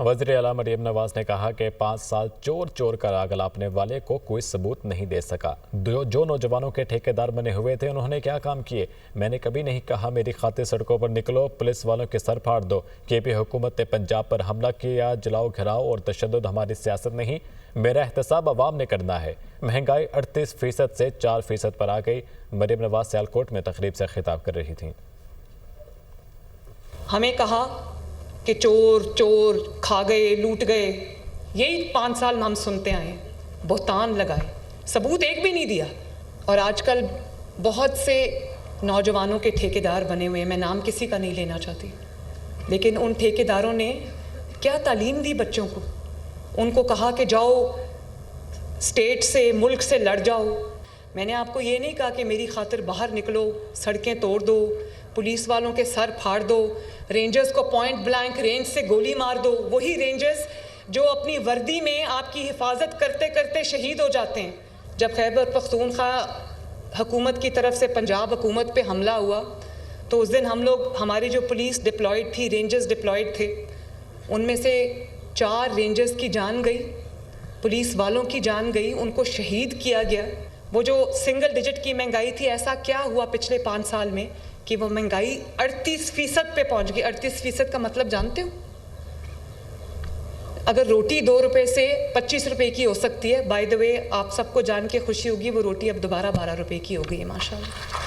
वज़ीर आला मरियम नवाज ने कहा कि 5 साल चोर चोर कर आग लापने वाले को कोई सबूत नहीं दे सका। जो नौजवानों के ठेकेदार बने हुए थे उन्होंने क्या काम किए। मैंने कभी नहीं कहा मेरी खातिर सड़कों पर निकलो, पुलिस वालों के सर फाड़ दो। केपी हुकूमत ने पंजाब पर हमला किया, जलाओ घिराओ और तशद्दुद हमारी सियासत नहीं, मेरा एहतसाब अवाम ने करना है। महंगाई 38% से 4% पर आ गई। मरियम नवाज सियालकोट में तकरीब से खिताब कर रही थी। हमें कहा कि चोर चोर खा गए, लूट गए। यही 5 साल हम सुनते आए, बहतान लगाए, सबूत एक भी नहीं दिया। और आजकल बहुत से नौजवानों के ठेकेदार बने हुए हैं, मैं नाम किसी का नहीं लेना चाहती, लेकिन उन ठेकेदारों ने क्या तालीम दी बच्चों को। उनको कहा कि जाओ स्टेट से, मुल्क से लड़ जाओ। मैंने आपको ये नहीं कहा कि मेरी खातिर बाहर निकलो, सड़कें तोड़ दो, पुलिस वालों के सर फाड़ दो, रेंजर्स को पॉइंट ब्लैंक रेंज से गोली मार दो। वही रेंजर्स जो अपनी वर्दी में आपकी हिफाजत करते करते शहीद हो जाते हैं। जब खैबर पख्तूनख्वा हुकूमत की तरफ से पंजाब हुकूमत पे हमला हुआ तो उस दिन हम लोग, हमारी जो पुलिस डिप्लॉयड थी, रेंजर्स डिप्लॉयड थे, उनमें से 4 रेंजर्स की जान गई, पुलिस वालों की जान गई, उनको शहीद किया गया। वो जो सिंगल डिजिट की महंगाई थी, ऐसा क्या हुआ पिछले 5 साल में कि वो महंगाई 38% पे पहुंच गई। 38% का मतलब जानते हो? अगर रोटी 2 रुपए से 25 रुपए की हो सकती है, बाय द वे आप सबको जान के खुशी होगी वो रोटी अब दोबारा 12 रुपए की हो गई है, माशाल्लाह।